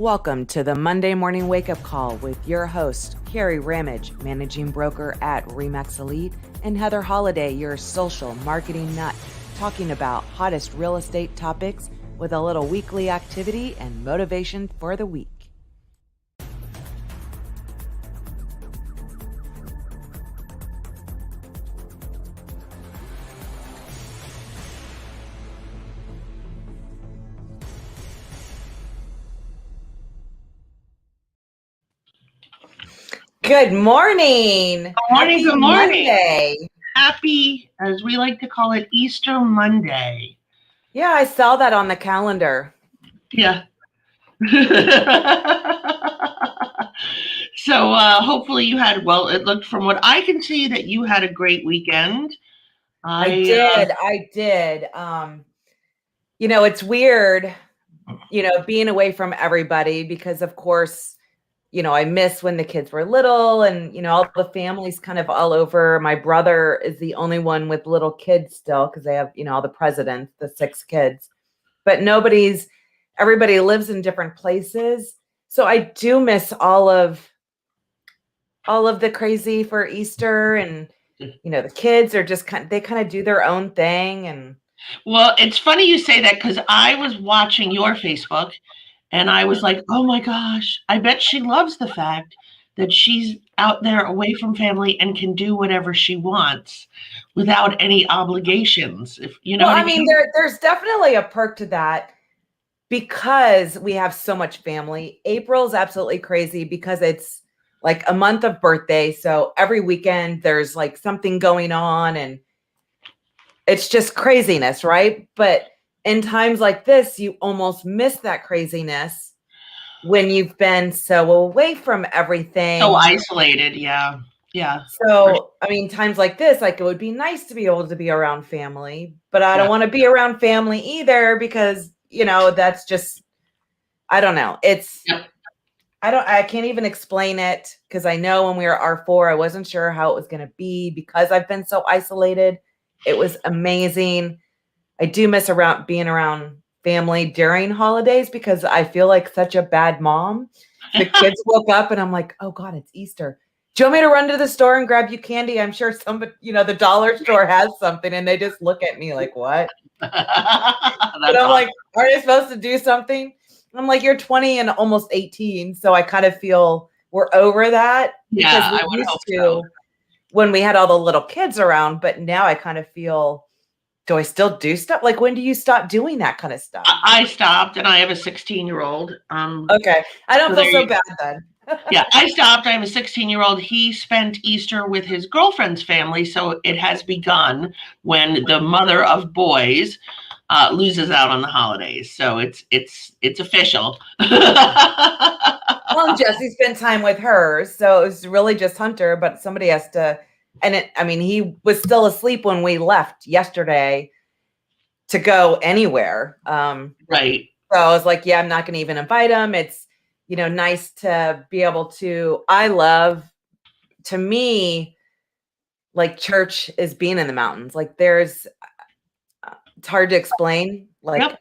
Welcome to the Monday Morning Wake Up Call with your host, Kerry Ramage, managing broker at Remax Elite, and Heather Holiday, your social marketing nut, talking about hottest real estate topics with a little weekly activity and motivation for the week. Good morning. Good morning. Happy Good morning. Monday. Happy, as we like to call it, Easter Monday. Yeah, I saw that on the calendar. Yeah. So hopefully you had, well, it looked from what I can see that you had a great weekend. I did. It's weird, being away from everybody because, of course, I miss when the kids were little and, all the families kind of all over. My brother is the only one with little kids still because they have, all the presidents, the 6 kids, but everybody lives in different places. So I do miss all of the crazy for Easter, and, the kids are just they kind of do their own thing. And well, it's funny you say that because I was watching your Facebook and I was like, oh my gosh, I bet she loves the fact that she's out there away from family and can do whatever she wants without any obligations. If you know well, what I mean, there's definitely a perk to that because we have so much family. April's absolutely crazy because it's like a month of birthday. So every weekend there's like something going on and it's just craziness, right? But in times like this, you almost miss that craziness when you've been so away from everything. So isolated, yeah. So, I mean, times like this, like it would be nice to be able to be around family, but I don't want to be around family either because, that's just, I don't know. I can't even explain it because I know when we were R4, I wasn't sure how it was going to be because I've been so isolated. It was amazing. I do miss being around family during holidays because I feel like such a bad mom. The kids woke up and I'm like, oh God, it's Easter. Do you want me to run to the store and grab you candy? I'm sure somebody, the dollar store has something and they just look at me like, what? But I'm like, aren't I supposed to do something? I'm like, you're 20 and almost 18. So I kind of feel we're over that because we used to when we had all the little kids around, but now I kind of feel, do I still do stuff? Like, when do you stop doing that kind of stuff? I stopped and I have a 16-year-old. Okay. I don't feel so bad then. Yeah, I stopped. I have a 16-year-old. He spent Easter with his girlfriend's family. So it has begun when the mother of boys loses out on the holidays. So it's official. Well, Jesse spent time with her. So it was really just Hunter, but somebody has to. And he was still asleep when we left yesterday to go anywhere. Right. So I was like, yeah, I'm not going to even invite him. It's, nice to be able to, to me, like church is being in the mountains. Like it's hard to explain. Like yep.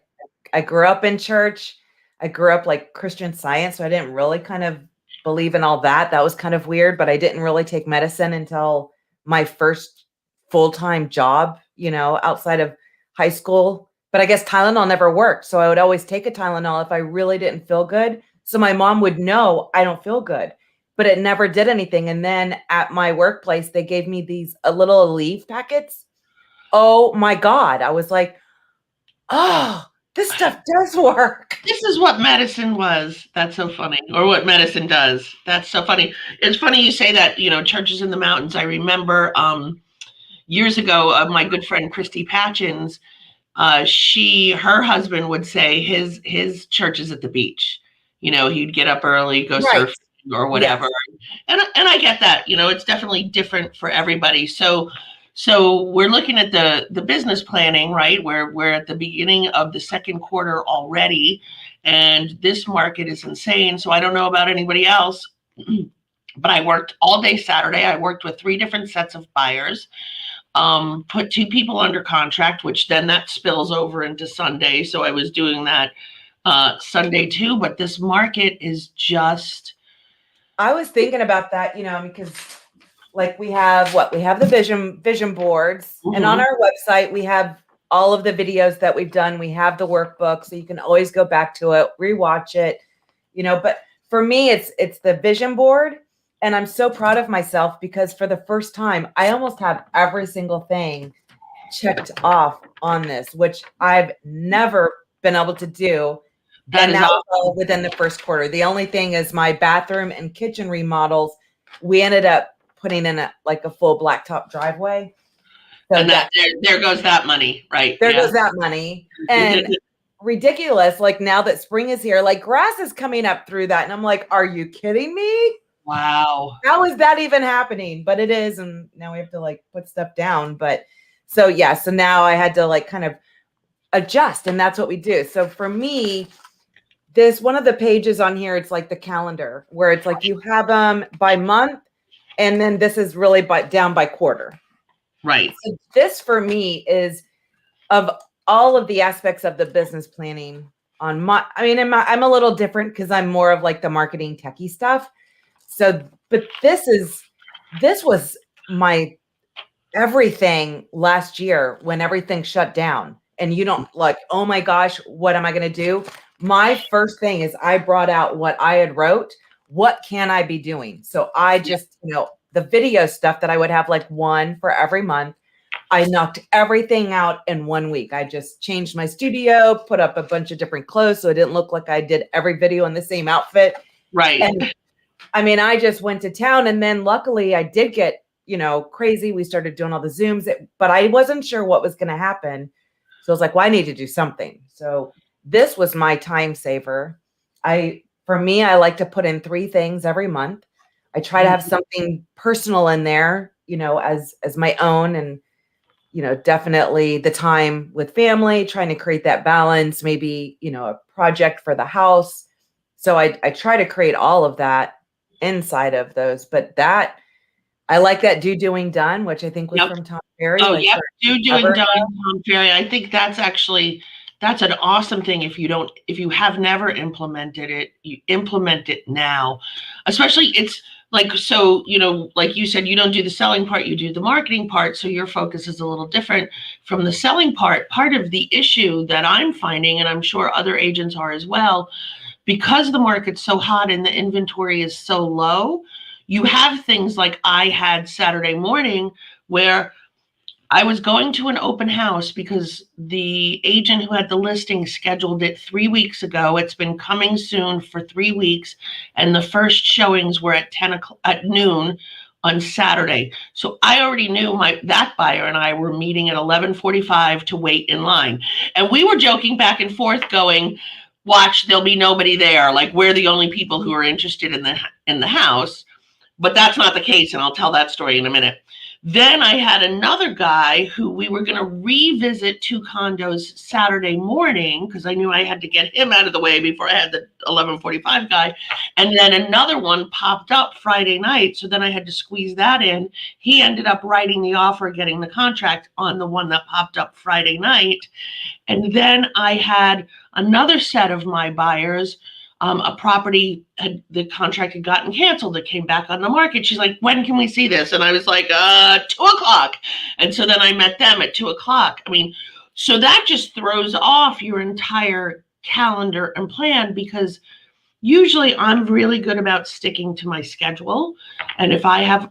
I grew up in church. I grew up like Christian Science. So I didn't really kind of believe in all that. That was kind of weird, but I didn't really take medicine until my first full-time job, outside of high school. But I guess Tylenol never worked. So I would always take a Tylenol if I really didn't feel good. So my mom would know I don't feel good, but it never did anything. And then at my workplace, they gave me these little Aleve packets. Oh my God. I was like, oh, this stuff does work. This is what medicine was. That's so funny. Or what medicine does. That's so funny. It's funny you say that, churches in the mountains. I remember years ago, my good friend Christy Patchins, her husband would say his church is at the beach. He'd get up early, go surfing or whatever. Yes. And I get that, it's definitely different for everybody. So we're looking at the business planning, right? We're at the beginning of the second quarter already, and this market is insane. So I don't know about anybody else, but I worked all day Saturday. I worked with 3 different sets of buyers. Put 2 people under contract, which then that spills over into Sunday. So I was doing that Sunday too, but this market is just. I was thinking about that, because like we have the vision boards, and on our website we have all of the videos that we've done. We have the workbook, so you can always go back to it, rewatch it, but for me it's the vision board. And I'm so proud of myself because for the first time I almost have every single thing checked off on this, which I've never been able to do. And that was all within the first quarter. The only thing is my bathroom and kitchen remodels. We ended up putting in a full blacktop driveway. So and there goes that money, right? There goes that money. And ridiculous. Like now that spring is here, like grass is coming up through that. And I'm like, are you kidding me? Wow. How is that even happening? But it is. And now we have to put stuff down. But so now I had to kind of adjust, and that's what we do. So for me, this one of the pages on here, it's like the calendar where it's like you have them by month, and then this is really down by quarter. Right. So this for me is of all of the aspects of the business planning on I'm a little different because I'm more of the marketing techie stuff. So, but this was my everything last year when everything shut down and you don't oh my gosh, what am I going to do? My first thing is I brought out what I had wrote. What can I be doing? So I just, the video stuff that I would have one for every month. I knocked everything out in 1 week. I just changed my studio, put up a bunch of different clothes so it didn't look like I did every video in the same outfit. Right. And I just went to town, and then luckily I did get crazy. We started doing all the Zooms, but I wasn't sure what was going to happen. So I was like, well, I need to do something. So this was my time saver. For me, I like to put in 3 things every month. I try to have something personal in there, as my own, and, definitely the time with family, trying to create that balance, maybe, a project for the house. So I try to create all of that inside of those, but I like that doing done, which I think was from Tom Ferry. Oh, yep. Doing done, Tom Ferry. I think that's an awesome thing. If you have never implemented it, you implement it now. Especially it's so, like you said, you don't do the selling part, you do the marketing part. So your focus is a little different from the selling part. Part of the issue that I'm finding, and I'm sure other agents are as well, because the market's so hot and the inventory is so low, you have things like I had Saturday morning where I was going to an open house because the agent who had the listing scheduled it 3 weeks ago. It's been coming soon for 3 weeks. And the first showings were at noon on Saturday. So I already knew that buyer and I were meeting at 11:45 to wait in line. And we were joking back and forth going, watch, there'll be nobody there. We're the only people who are interested in the house. But that's not the case, and I'll tell that story in a minute. Then I had another guy who we were going to revisit 2 condos Saturday morning because I knew I had to get him out of the way before I had the 11:45 guy. And then another one popped up Friday night, so then I had to squeeze that in. He ended up writing the offer, getting the contract on the one that popped up Friday night. And then I had another set of my buyers. A property, the contract had gotten canceled. It came back on the market. She's like, when can we see this? And I was like, 2:00. And so then I met them at 2:00. So that just throws off your entire calendar and plan, because usually I'm really good about sticking to my schedule. And if I have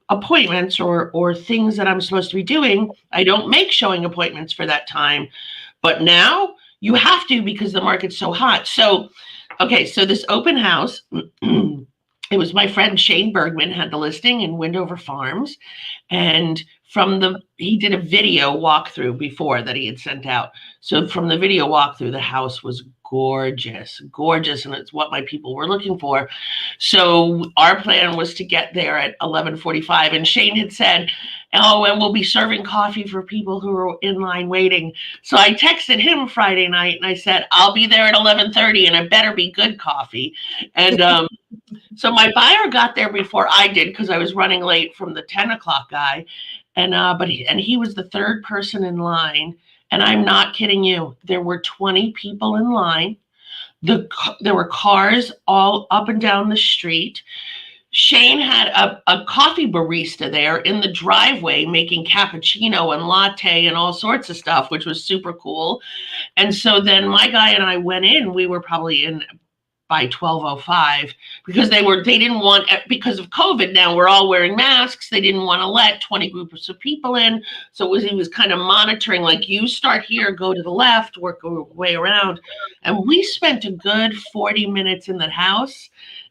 appointments or things that I'm supposed to be doing, I don't make showing appointments for that time. But now you have to, because the market's so hot. So okay, so this open house, it was my friend Shane Bergman had the listing in Windover Farms. And he did a video walkthrough before that he had sent out. So from the video walkthrough, the house was gorgeous, and it's what my people were looking for. So our plan was to get there at 11:45. And Shane had said, oh, and we'll be serving coffee for people who are in line waiting. So I texted him Friday night and I said, I'll be there at 11:30 and it better be good coffee. And so my buyer got there before I did because I was running late from the 10 o'clock guy. And he was the 3rd person in line. And I'm not kidding you. There were 20 people in line. There were cars all up and down the street. Shane had a coffee barista there in the driveway making cappuccino and latte and all sorts of stuff, which was super cool. And so then my guy and I went in. We were probably in by 12:05 because they didn't want, because of COVID now we're all wearing masks. They didn't want to let 20 groups of people in. So he was kind of monitoring, like, you start here, go to the left, work your way around. And we spent a good 40 minutes in that house.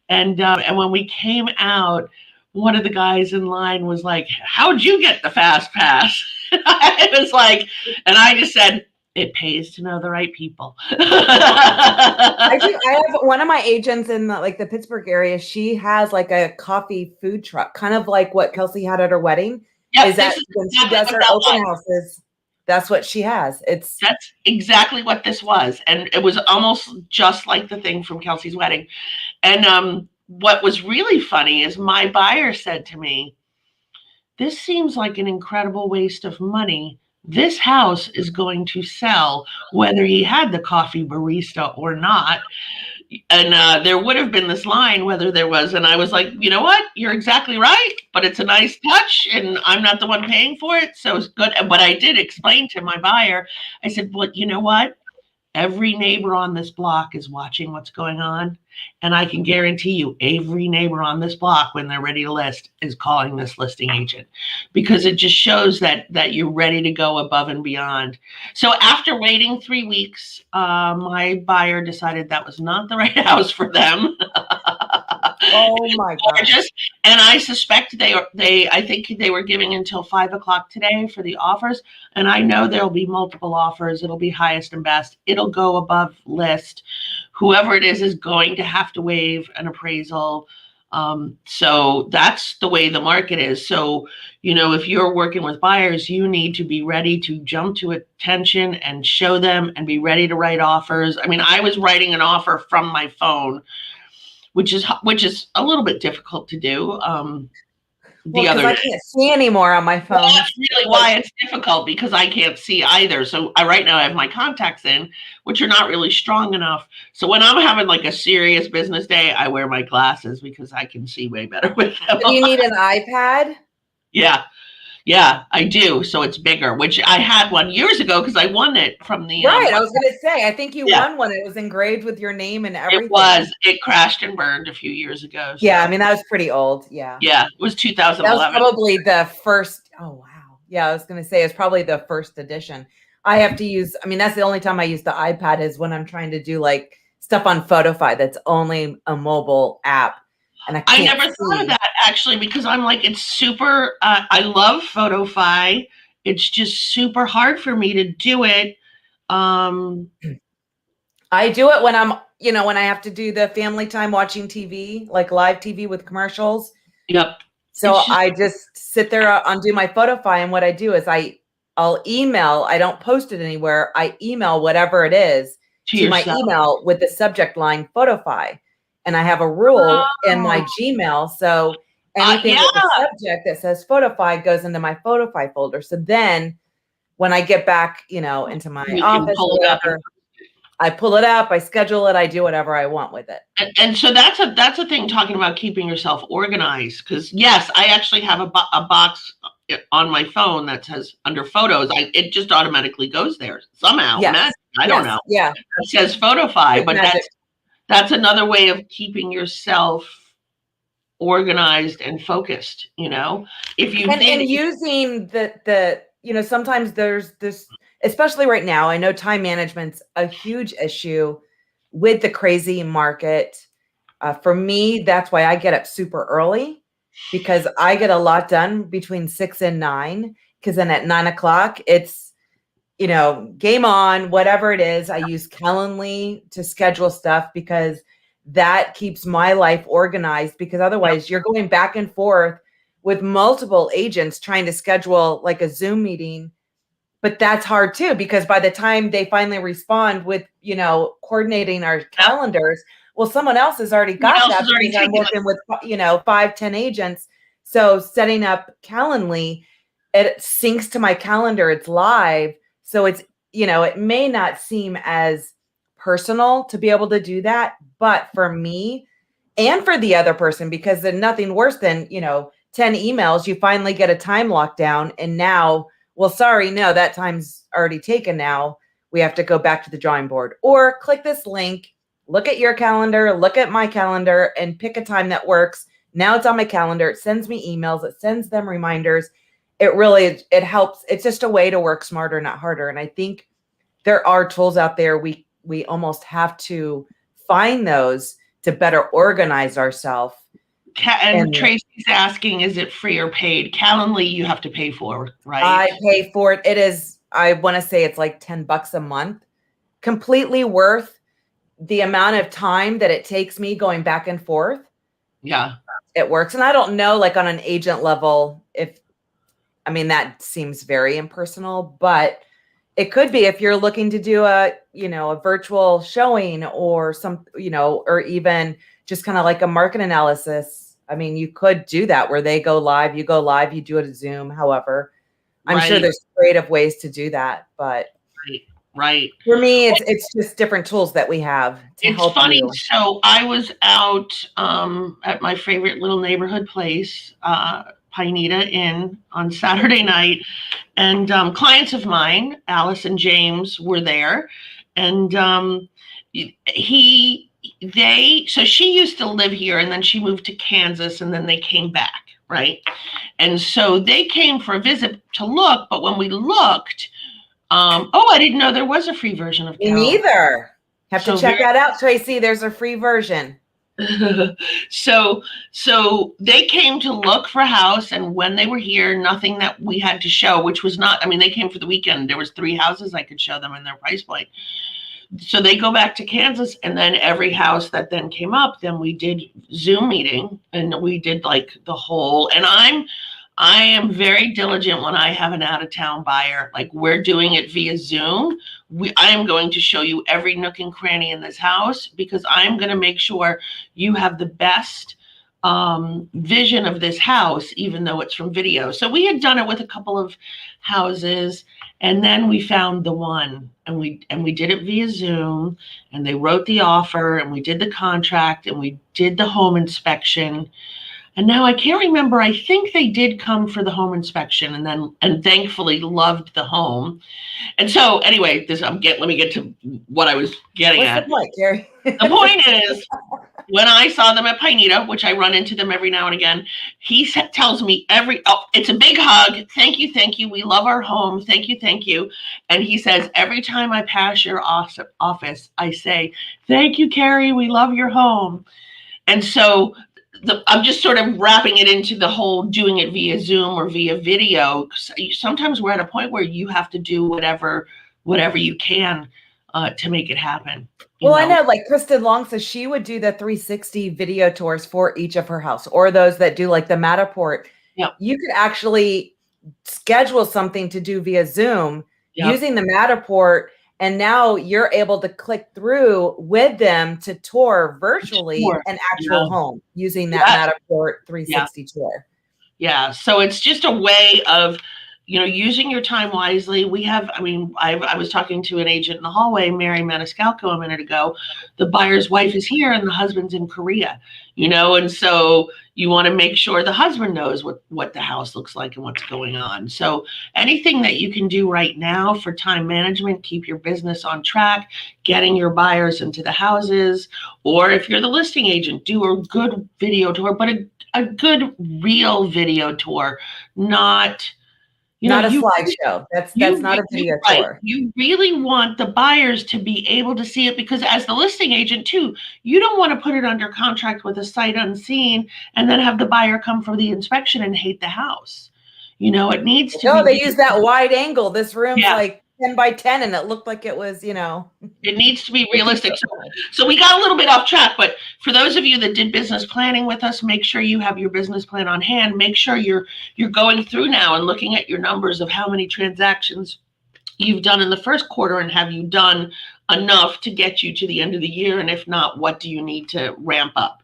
And when we came out, one of the guys in line was like, "How'd you get the fast pass?" I was like, and I just said, "It pays to know the right people." I have one of my agents in the Pittsburgh area. She has like a coffee food truck, kind of like what Kelsey had at her wedding. Yep, is that when she does her open houses, that's what she has. That's exactly what this was. And it was almost just like the thing from Kelsey's wedding. And what was really funny is my buyer said to me, "This seems like an incredible waste of money. This house is going to sell whether he had the coffee barista or not." And there would have been this line whether there was. And I was like, you know what? You're exactly right. But it's a nice touch and I'm not the one paying for it. So it's good. But I did explain to my buyer, I said, well, you know what? Every neighbor on this block is watching what's going on. And I can guarantee you every neighbor on this block, when they're ready to list, is calling this listing agent, because it just shows that you're ready to go above and beyond. So after waiting 3 weeks, my buyer decided that was not the right house for them. Oh my gosh. And I suspect I think they were giving until 5:00 today for the offers. And I know there'll be multiple offers. It'll be highest and best. It'll go above list. Whoever it is going to have to waive an appraisal. So that's the way the market is. So, if you're working with buyers, you need to be ready to jump to attention and show them and be ready to write offers. I mean, I was writing an offer from my phone, which is a little bit difficult to do. I can't see anymore on my phone. Well, that's really why it's difficult, because I can't see either. So right now I have my contacts in, which are not really strong enough. So when I'm having like a serious business day, I wear my glasses because I can see way better with them. Do you need an iPad? Yeah, I do. So it's bigger, which I had one years ago because I won it from the. Right. I was going to say, I think you won one. It was engraved with your name and everything. It was. It crashed and burned a few years ago. So. Yeah. I mean, that was pretty old. Yeah. Yeah. It was 2011. That was probably the first. Oh, wow. Yeah. I was going to say it's probably the first edition. I have to use, I mean, that's the only time I use the iPad is when I'm trying to do like stuff on Photofy that's only a mobile app. And I never thought of that, actually, because I'm like, it's super, I love Photofy. It's just super hard for me to do it. I do it when I'm, when I have to do the family time watching TV, like live TV with commercials. Yep. So I just sit there and do my Photofy. And what I do is I'll email, I don't post it anywhere. I email whatever it is to my email with the subject line Photofy. And I have a rule in my Gmail. So anything with the subject that says Photofy goes into my Photofy folder. So then when I get back, into my office or whatever, I pull it up, I schedule it, I do whatever I want with it. And so that's a thing, talking about keeping yourself organized. Because yes, I actually have a box on my phone that says under photos. it just automatically goes there somehow. Yes. I don't know. Yeah. It says Photofy, but that's another way of keeping yourself organized and focused, if you and using the sometimes there's this, especially right now, I know time management's a huge issue with the crazy market. For me, that's why I get up super early, because I get a lot done between 6 and 9, because then at 9:00 it's game on, whatever it is. I use Calendly to schedule stuff because that keeps my life organized, because otherwise you're going back and forth with multiple agents trying to schedule like a Zoom meeting. But that's hard too, because by the time they finally respond with, coordinating our calendars, well, someone else has already got that, because I'm working with, 5-10 agents. So setting up Calendly, it syncs to my calendar. It's live. So it's, it may not seem as personal to be able to do that. But for me and for the other person, because then nothing worse than, 10 emails, you finally get a time lockdown. And now, well, sorry, no, that time's already taken now. We have to go back to the drawing board, or click this link, look at your calendar, look at my calendar, and pick a time that works. Now it's on my calendar. It sends me emails. It sends them reminders. It helps. It's just a way to work smarter, not harder. And I think there are tools out there. We almost have to find those to better organize ourselves. And Tracy's asking, is it free or paid? Calendly, you have to pay for, right? I pay for it. It is, I want to say it's like $10 a month. Completely worth the amount of time that it takes me going back and forth. Yeah. It works. And I don't know, like on an agent level, that seems very impersonal, but it could be if you're looking to do a virtual showing or or even just kind of like a market analysis. You could do that where they go live, you go live, you do it at Zoom. However, I'm sure there's creative ways to do that, but right. For me, it's just different tools that we have to help you. It's funny. So I was out at my favorite little neighborhood place, Pineda Inn, on Saturday night, and clients of mine, Alice and James, were there, and so she used to live here, and then she moved to Kansas, and then they came back, right? And so they came for a visit to look, but when we looked, I didn't know there was a free version of Calendly. Me neither. Have to check that out, Tracy. There's a free version. So they came to look for a house, and when they were here, nothing that we had to show, which was not, they came for the weekend. There was 3 houses I could show them in their price point. So they go back to Kansas, and then every house that then came up, then we did Zoom meeting, and we did like the whole, and I am very diligent when I have an out-of-town buyer. Like, we're doing it via Zoom. I am going to show you every nook and cranny in this house, because I'm going to make sure you have the best vision of this house, even though it's from video. So we had done it with a couple of houses, and then we found the one, and we did it via Zoom, and they wrote the offer, and we did the contract, and we did the home inspection. And now I can't remember. I think they did come for the home inspection, and thankfully loved the home. And so anyway, let me get to what I was getting at. What's the point, Kerry? The point is, when I saw them at Pineda, which I run into them every now and again, he tells me it's a big hug. Thank you. We love our home. Thank you. And he says, every time I pass your office, I say, thank you, Kerry. We love your home. And so I'm just sort of wrapping it into the whole doing it via Zoom or via video. Sometimes we're at a point where you have to do whatever you can to make it happen. I know, like Kristen Long says she would do the 360 video tours for each of her house, or those that do like the Matterport. Yep. You could actually schedule something to do via Zoom using the Matterport. And now you're able to click through with them to tour virtually an actual home using that Matterport 360 tour. Yeah. So it's just a way of, using your time wisely. We have, I was talking to an agent in the hallway, Mary Maniscalco, a minute ago. The buyer's wife is here and the husband's in Korea, and so you want to make sure the husband knows what the house looks like and what's going on. So anything that you can do right now for time management, keep your business on track, getting your buyers into the houses, or if you're the listing agent, do a good video tour, but a good real video tour, not a slideshow. That's not a video tour. You really want the buyers to be able to see it, because as the listing agent too, you don't want to put it under contract with a sight unseen and then have the buyer come for the inspection and hate the house. It needs to. No, they use that wide angle. This room's like 10 by 10, and it looked like it was, It needs to be realistic. So we got a little bit off track, but for those of you that did business planning with us, make sure you have your business plan on hand. Make sure you're going through now and looking at your numbers of how many transactions you've done in the first quarter, and have you done enough to get you to the end of the year? And if not, what do you need to ramp up?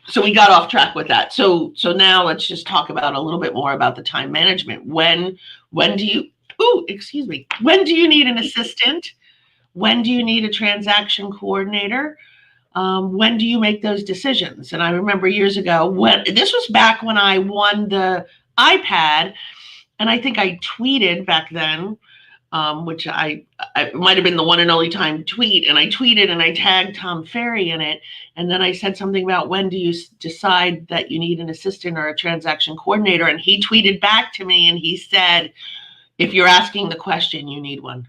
So we got off track with that. So now let's just talk about a little bit more about the time management. When do you need an assistant? When do you need a transaction coordinator? When do you make those decisions? And I remember years ago, when this was back when I won the iPad, and I think I tweeted back then, which I might have been the one and only time tweet, and I tweeted and I tagged Tom Ferry in it, and then I said something about when do you decide that you need an assistant or a transaction coordinator, and he tweeted back to me and he said, if you're asking the question, you need one.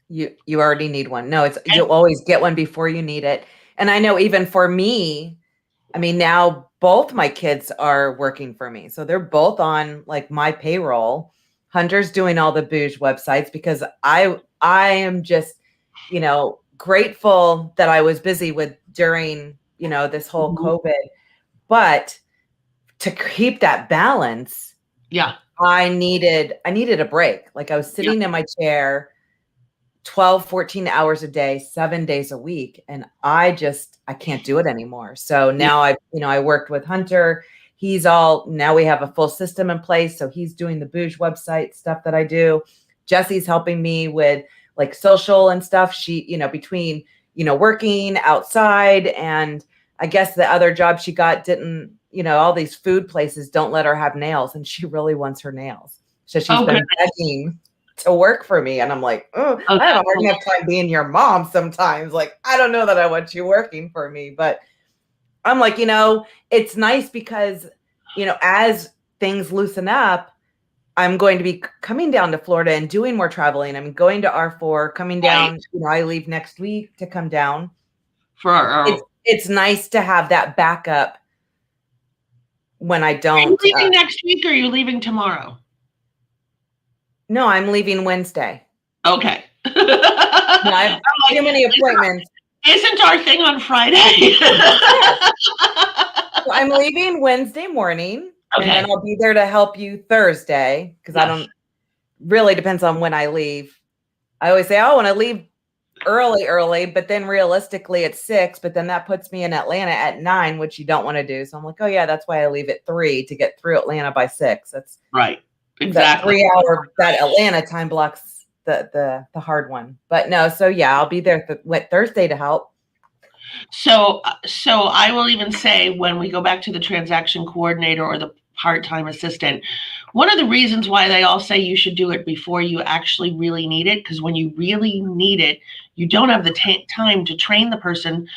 You already need one. No, it's you'll always get one before you need it. And I know even for me, I mean, now both my kids are working for me. So they're both on like my payroll. Hunter's doing all the Booge websites because I am just, grateful that I was busy with during, this whole COVID. But to keep that balance, yeah, I needed a break. Like I was sitting in my chair 12, 14 hours a day, 7 days a week. And I can't do it anymore. So now I worked with Hunter. Now we have a full system in place. So he's doing the Booge website stuff that I do. Jesse's helping me with like social and stuff. She, between, working outside and I guess the other job she got didn't, all these food places don't let her have nails and she really wants her nails. So she's been begging to work for me. And I'm like, I have a hard enough time being your mom sometimes. Like, I don't know that I want you working for me, but I'm like, it's nice because, as things loosen up, I'm going to be coming down to Florida and doing more traveling. I'm going to R4, coming down, I leave next week to come down. It's nice to have that backup when I don't. Are you leaving next week or are you leaving tomorrow? No, I'm leaving Wednesday. Okay. I have too many appointments. Isn't our thing on Friday? So I'm leaving Wednesday morning, and then I'll be there to help you Thursday because I don't. Really depends on when I leave. I always say, when I leave early, but then realistically it's 6, but then that puts me in Atlanta at 9, which you don't want to do. So I'm like, that's why I leave at 3 to get through Atlanta by 6. That's right. Exactly. That 3-hour, that Atlanta time blocks the hard one. But no, so I'll be there Thursday to help. So I will even say when we go back to the transaction coordinator or the part-time assistant, one of the reasons why they all say you should do it before you actually really need it, because when you really need it, you don't have the time to train the person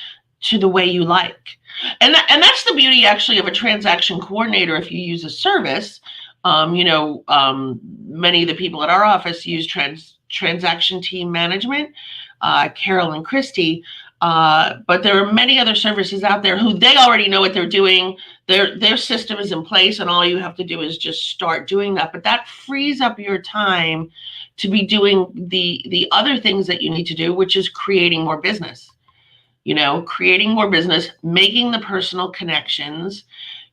to the way you like. And that's the beauty actually of a transaction coordinator if you use a service. Many of the people at our office use transaction team management, Carol and Christy, but there are many other services out there who they already know what they're doing. Their system is in place and all you have to do is just start doing that. But that frees up your time to be doing the other things that you need to do, which is creating more business, making the personal connections.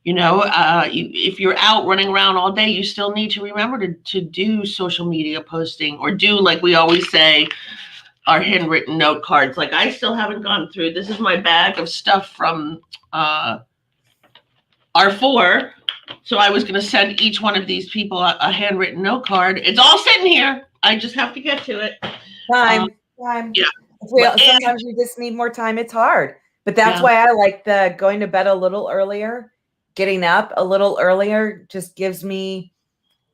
If you're out running around all day, you still need to remember to do social media posting or do, like we always say, our handwritten note cards. Like I still haven't gone through. This is my bag of stuff from R4. So I was going to send each one of these people a handwritten note card. It's all sitting here. I just have to get to it. Time. Yeah. Sometimes you just need more time. It's hard. But that's why I like the going to bed a little earlier. Getting up a little earlier just gives me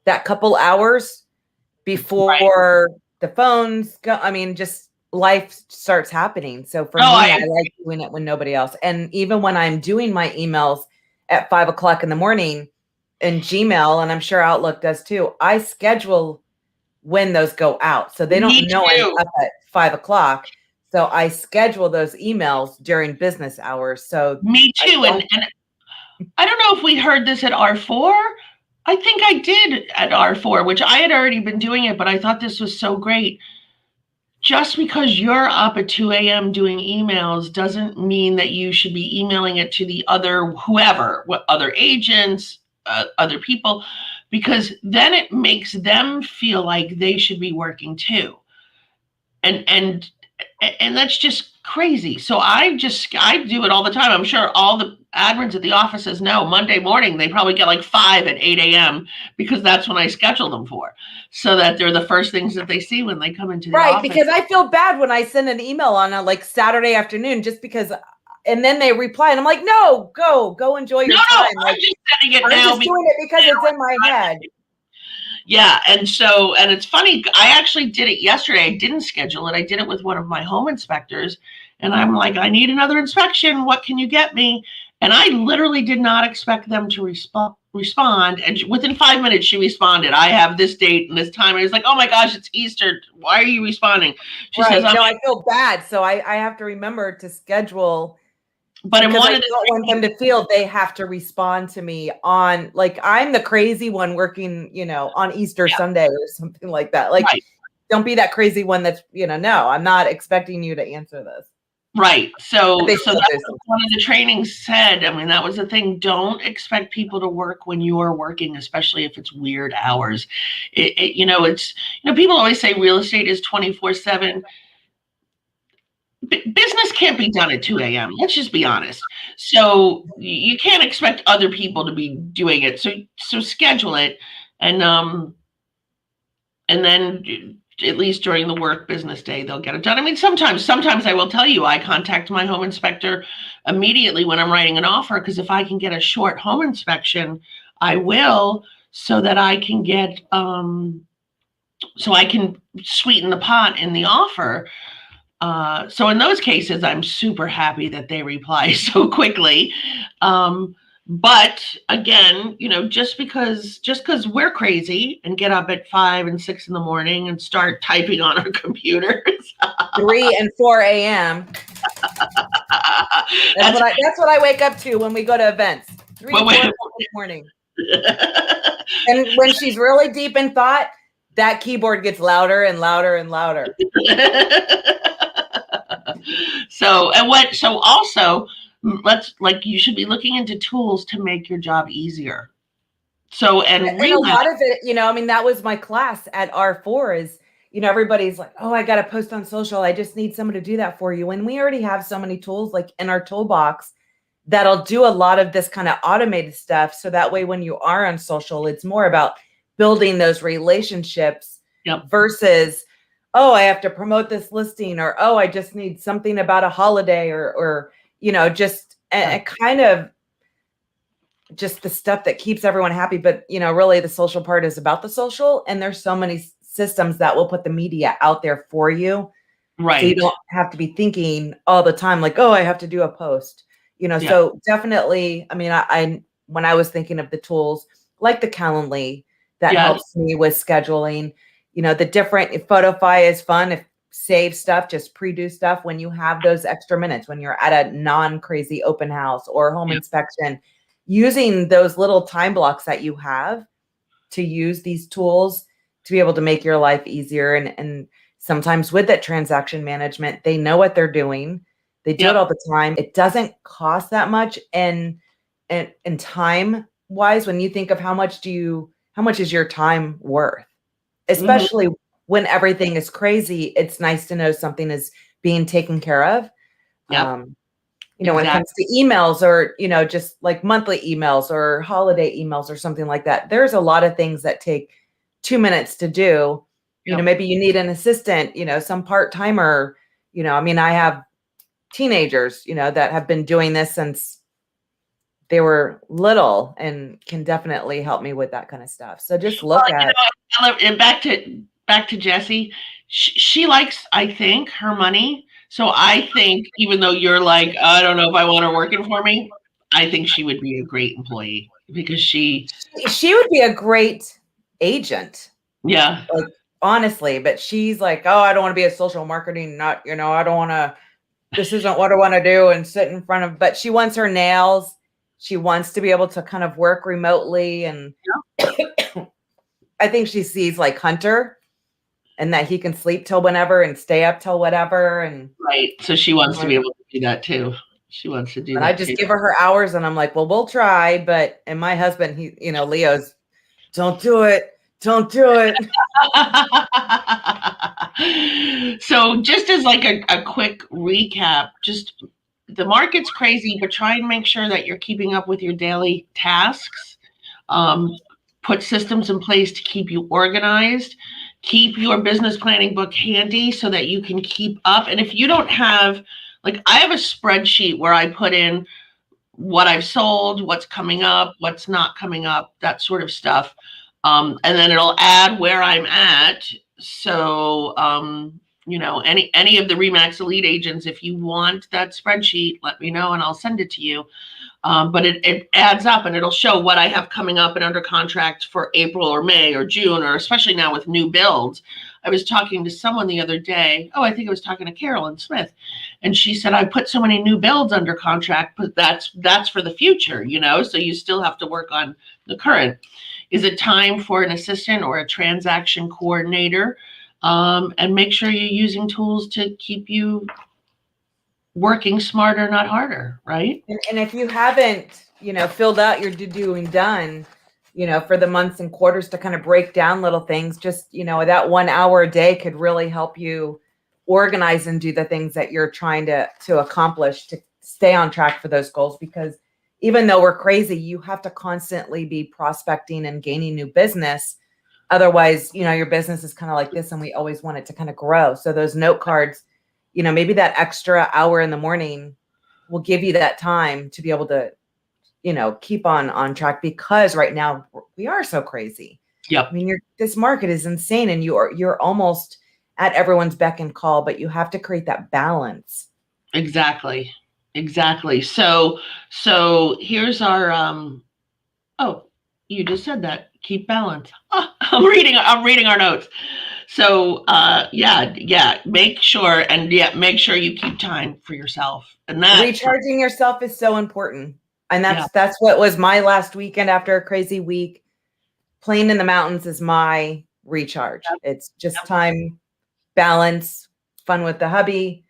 that couple hours before the phones go. I mean, just life starts happening. So for me, I like doing it when nobody else. And even when I'm doing my emails at 5 o'clock in the morning in Gmail, and I'm sure Outlook does too, I schedule when those go out. So they don't know I'm up at 5 o'clock. So I schedule those emails during business hours. So me too. And I don't know if we heard this at R4. I think I did at R4, which I had already been doing it, but I thought this was so great. Just because you're up at 2 a.m. doing emails doesn't mean that you should be emailing it to the other other agents, other people, because then it makes them feel like they should be working too. And that's just crazy. So I do it all the time. I'm sure all the admins at the offices know Monday morning they probably get like 5 at 8 a.m. because that's when I schedule them for, so that they're the first things that they see when they come into the Right, office. because I feel bad when I send an email on a like Saturday afternoon just because, and then they reply and I'm like, no, go enjoy your time. No, Like, I'm just sending it I'm now just doing it because it's in my head. Yeah, and it's funny, I actually did it yesterday. I didn't schedule it. I did it with one of my home inspectors, and I'm like, I need another inspection. What can you get me? And I literally did not expect them to respond. And within 5 minutes, she responded. I have this date and this time. I was like, oh my gosh, it's Easter. Why are you responding? She Right. says, No, I feel bad. So I have to remember to schedule. But in one I of the don't want them to feel they have to respond to me on, like, I'm the crazy one working, on Easter Sunday or something like that. Like, right. Don't be that crazy one that's, no, I'm not expecting you to answer this. Right. So that's what do. one of the trainings said. I mean, that was the thing. Don't expect people to work when you are working, especially if it's weird hours. People always say real estate is 24/7. Business can't be done at 2 a.m. Let's just be honest. So you can't expect other people to be doing it. So schedule it, and then at least during the work business day, they'll get it done. I mean, sometimes I will tell you, I contact my home inspector immediately when I'm writing an offer, because if I can get a short home inspection, I will, so that I can get so I can sweeten the pot in the offer. So in those cases, I'm super happy that they reply so quickly. But again, just because we're crazy and get up at 5 and 6 in the morning and start typing on our computers, 3 and 4 a.m. That's what I wake up to when we go to events. 3 and 4 in the morning. And when she's really deep in thought, that keyboard gets louder and louder and louder. So also, you should be looking into tools to make your job easier. So, and a lot of it, I mean, that was my class at R4 is, everybody's like, oh, I got to post on social. I just need someone to do that for you. And we already have so many tools like in our toolbox that'll do a lot of this kind of automated stuff. So that way, when you are on social, it's more about building those relationships versus, oh, I have to promote this listing, or, oh, I just need something about a holiday, or just a kind of just the stuff that keeps everyone happy. But, really the social part is about the social. And there's so many systems that will put the media out there for you. Right. So you don't have to be thinking all the time, like, oh, I have to do a post, so definitely, I mean, I when I was thinking of the tools like the Calendly that helps me with scheduling, the different, if Photify is fun, if save stuff, just pre-do stuff when you have those extra minutes, when you're at a non-crazy open house or home inspection, using those little time blocks that you have to use these tools to be able to make your life easier. And sometimes with that transaction management, they know what they're doing. They do it all the time. It doesn't cost that much. And time wise, when you think of how much is your time worth, especially when everything is crazy, it's nice to know something is being taken care of. When it comes to emails or, just like monthly emails or holiday emails or something like that, there's a lot of things that take 2 minutes to do. Maybe you need an assistant, some part-timer, I mean, I have teenagers, that have been doing this since they were little and can definitely help me with that kind of stuff. So just look at and back to Jessie. She likes, I think, her money. So I think, even though you're like, I don't know if I want her working for me, I think she would be a great employee, because she would be a great agent. Yeah. Like, honestly, but she's like, oh, I don't want to be a social marketing nut. I don't want to, this isn't what I want to do and sit in front of, but she wants her nails. She wants to be able to kind of work remotely. And I think she sees like Hunter, and that he can sleep till whenever and stay up till whatever. And right. So she wants to be able to do that too. She wants to do that. I just give her hours, and I'm like, well, we'll try. And my husband, Leo's, don't do it. Don't do it. So just as like a quick recap, just the market's crazy, but try and make sure that you're keeping up with your daily tasks. Um, put systems in place to keep you organized. Keep your business planning book handy so that you can keep up. And if you don't have, like, I have a spreadsheet where I put in what I've sold, what's coming up, what's not coming up, that sort of stuff. And then it'll add where I'm at. So, any of the Remax Elite agents, if you want that spreadsheet, let me know and I'll send it to you. But it adds up and it'll show what I have coming up and under contract for April or May or June, or especially now with new builds. I was talking to someone the other day. Oh, I think I was talking to Carolyn Smith. And she said, I put so many new builds under contract, but that's for the future, so you still have to work on the current. Is it time for an assistant or a transaction coordinator? And make sure you're using tools to keep you working smarter, not harder, right? And if you haven't, filled out your doing done, for the months and quarters to kind of break down little things, just, that 1 hour a day could really help you organize and do the things that you're trying to accomplish to stay on track for those goals. Because even though we're crazy, you have to constantly be prospecting and gaining new business. Otherwise, your business is kind of like this and we always want it to kind of grow. So those note cards, maybe that extra hour in the morning will give you that time to be able to, keep on track, because right now we are so crazy. Yep. I mean, this market is insane and you're almost at everyone's beck and call, but you have to create that balance. Exactly. So here's our, oh, you just said that. Keep balance. Oh, I'm reading our notes. So, make sure you keep time for yourself. And that recharging yourself is so important. And that's what was my last weekend after a crazy week. Playing in the mountains is my recharge. Yep. It's just time, balance, fun with the hubby,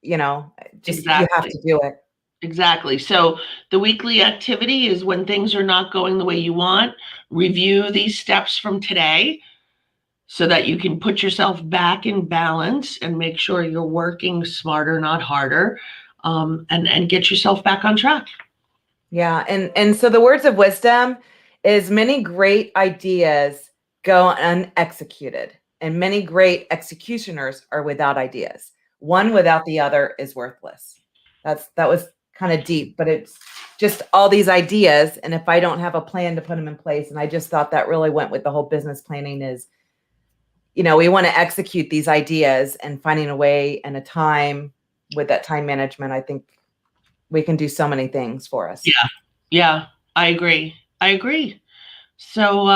just exactly. You have to do it. Exactly. So the weekly activity is when things are not going the way you want, review these steps from today so that you can put yourself back in balance and make sure you're working smarter, not harder, and get yourself back on track. Yeah. And so the words of wisdom is many great ideas go unexecuted, and many great executioners are without ideas. One without the other is worthless. That was kind of deep, but it's just all these ideas. And if I don't have a plan to put them in place, and I just thought that really went with the whole business planning is, we want to execute these ideas, and finding a way and a time with that time management, I think we can do so many things for us. Yeah, I agree. So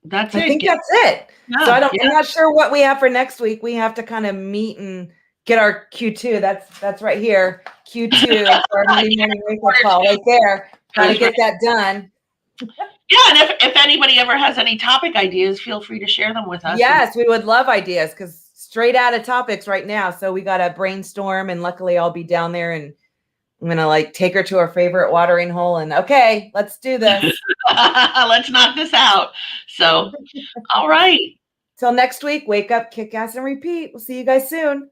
that's it. I think that's it. Yeah, so I'm not sure what we have for next week. We have to kind of meet and get our Q2. That's right here. Q2 for our morning wake-up call right there. Got to get that done. Yeah, and if anybody ever has any topic ideas, feel free to share them with us. Yes, we would love ideas, because straight out of topics right now. So we got to brainstorm, and luckily I'll be down there, and I'm going to take her to her favorite watering hole, and okay, let's do this. Let's knock this out. So, all right. Till next week, wake up, kick ass, and repeat. We'll see you guys soon.